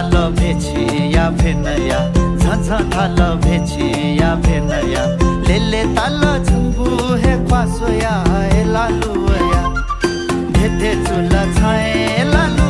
थाल भेछे या भेनया थाल भेछे या भेनया लेले ताल झुम्बु हे क्वासोया ए लालुया भेटे चुला छाए लालु